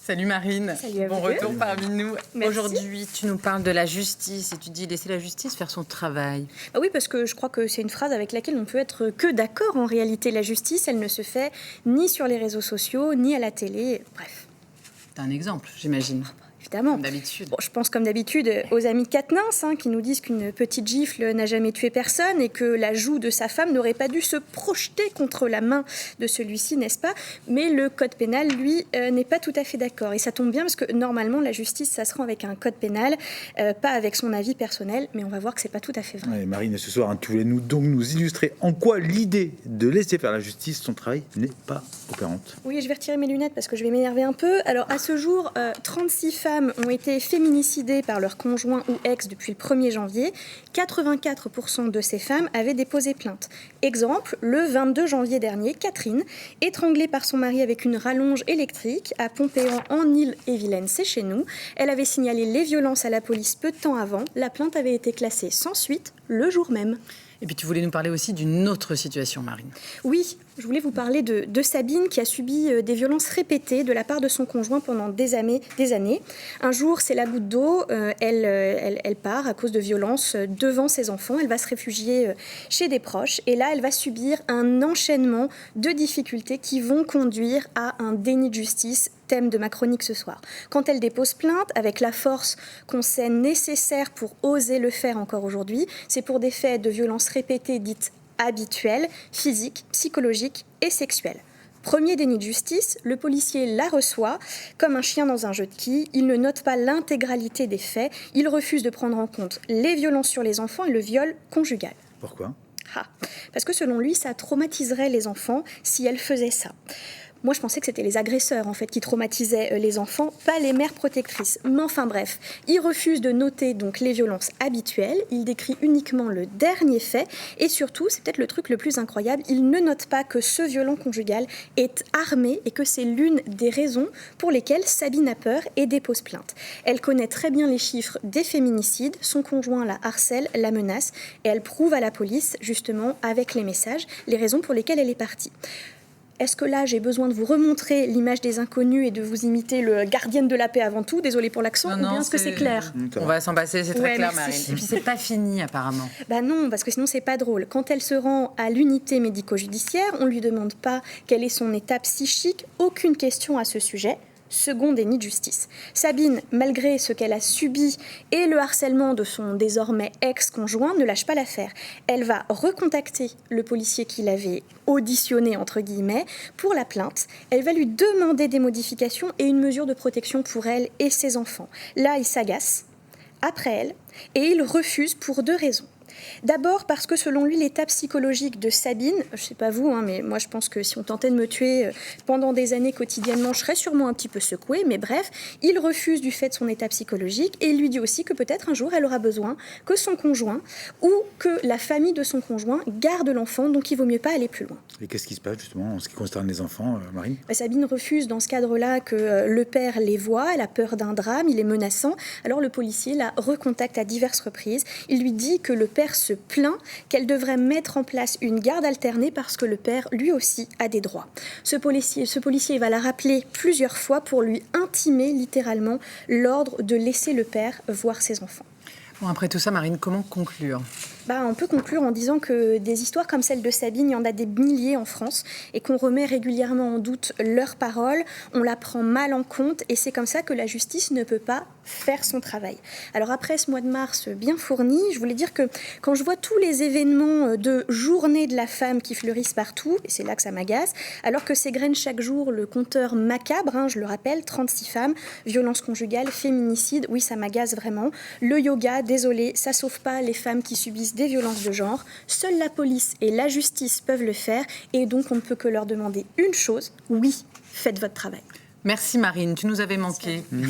Salut Marine, Salut à bon vous retour deux. parmi nous. Merci. Aujourd'hui, tu nous parles de la justice et tu dis laisser la justice faire son travail. Ah oui, parce que je crois que c'est une phrase avec laquelle on peut être que d'accord. En réalité, la justice, elle ne se fait ni sur les réseaux sociaux, ni à la télé. Bref, T'as un exemple, j'imagine, évidemment. comme d'habitude. Bon, je pense comme d'habitude aux amis de Quatennens, qui nous disent qu'une petite gifle n'a jamais tué personne et que la joue de sa femme n'aurait pas dû se projeter contre la main de celui-ci, n'est-ce pas? Mais le code pénal, lui, n'est pas tout à fait d'accord. Et ça tombe bien parce que normalement, la justice, ça se rend avec un code pénal, pas avec son avis personnel. Mais on va voir que c'est pas tout à fait vrai. Ouais, Marine, ce soir, tu voulais donc nous illustrer en quoi l'idée de laisser faire la justice son travail n'est pas opérante. Oui, je vais retirer mes lunettes parce que je vais m'énerver un peu. Alors, à ce jour, 36 femmes ont été féminicidées par leur conjoint ou ex depuis le 1er janvier. 84% de ces femmes avaient déposé plainte. Exemple, le 22 janvier dernier, Catherine, étranglée par son mari avec une rallonge électrique à Pompéan en Ille-et-Vilaine, c'est chez nous. Elle avait signalé les violences à la police peu de temps avant. La plainte avait été classée sans suite le jour même. Et puis tu voulais nous parler aussi d'une autre situation, Marine. Oui, je voulais vous parler de Sabine qui a subi des violences répétées de la part de son conjoint pendant des années. Un jour, c'est la goutte d'eau, elle part à cause de violences devant ses enfants, elle va se réfugier chez des proches et là, elle va subir un enchaînement de difficultés qui vont conduire à un déni de justice, thème de ma chronique ce soir. Quand elle dépose plainte, avec la force qu'on sait nécessaire pour oser le faire encore aujourd'hui, c'est pour des faits de violences répétées dites habituelles, physiques, psychologiques et sexuelles. Premier déni de justice, le policier la reçoit comme un chien dans un jeu de quilles. Il ne note pas l'intégralité des faits. Il refuse de prendre en compte les violences sur les enfants et le viol conjugal. Pourquoi ? Parce que selon lui, ça traumatiserait les enfants si elle faisait ça. Moi, je pensais que c'était les agresseurs, en fait, qui traumatisaient les enfants, pas les mères protectrices. Mais enfin, bref, il refuse de noter donc les violences habituelles. Il décrit uniquement le dernier fait. Et surtout, c'est peut-être le truc le plus incroyable, il ne note pas que ce violent conjugal est armé et que c'est l'une des raisons pour lesquelles Sabine a peur et dépose plainte. Elle connaît très bien les chiffres des féminicides. Son conjoint la harcèle, la menace. Et elle prouve à la police, justement, avec les messages, les raisons pour lesquelles elle est partie. Est-ce que là, j'ai besoin de vous remontrer l'image des inconnus et de vous imiter le gardienne de la paix avant tout? Désolée pour l'accent, ou bien est-ce que c'est clair? On va s'en passer, c'est très clair, merci. Marine. Et puis c'est pas fini, apparemment. Non, parce que sinon, c'est pas drôle. Quand elle se rend à l'unité médico-judiciaire, on lui demande pas quel est son état psychique, aucune question à ce sujet. Second déni de justice. Sabine, malgré ce qu'elle a subi et le harcèlement de son désormais ex-conjoint, ne lâche pas l'affaire. Elle va recontacter le policier qui l'avait auditionné, entre guillemets, pour la plainte. Elle va lui demander des modifications et une mesure de protection pour elle et ses enfants. Là, il s'agace, après elle, et il refuse pour 2 raisons. D'abord parce que selon lui, l'état psychologique de Sabine, je ne sais pas vous, mais moi je pense que si on tentait de me tuer pendant des années quotidiennement, je serais sûrement un petit peu secouée, mais bref, il refuse du fait de son état psychologique et il lui dit aussi que peut-être un jour elle aura besoin que son conjoint ou que la famille de son conjoint garde l'enfant, donc il vaut mieux pas aller plus loin. Et qu'est-ce qui se passe justement en ce qui concerne les enfants, Marine ? Sabine refuse dans ce cadre-là que le père les voie, elle a peur d'un drame, il est menaçant, alors le policier la recontacte à diverses reprises, il lui dit que le père se plaint, qu'elle devrait mettre en place une garde alternée parce que le père, lui aussi, a des droits. Ce policier va la rappeler plusieurs fois pour lui intimer littéralement l'ordre de laisser le père voir ses enfants. Bon, après tout ça, Marine, comment conclure ? On peut conclure en disant que des histoires comme celle de Sabine, il y en a des milliers en France et qu'on remet régulièrement en doute leurs paroles, on la prend mal en compte et c'est comme ça que la justice ne peut pas faire son travail. Alors après ce mois de mars bien fourni, je voulais dire que quand je vois tous les événements de journée de la femme qui fleurissent partout, et c'est là que ça m'agace, alors que s'égrène chaque jour le compteur macabre, je le rappelle, 36 femmes, violences conjugales, féminicide, oui ça m'agace vraiment. Le yoga, désolé, ça sauve pas les femmes qui subissent des violences de genre. Seule la police et la justice peuvent le faire et donc on ne peut que leur demander une chose, oui, faites votre travail. Merci Marine, tu nous avais manqué.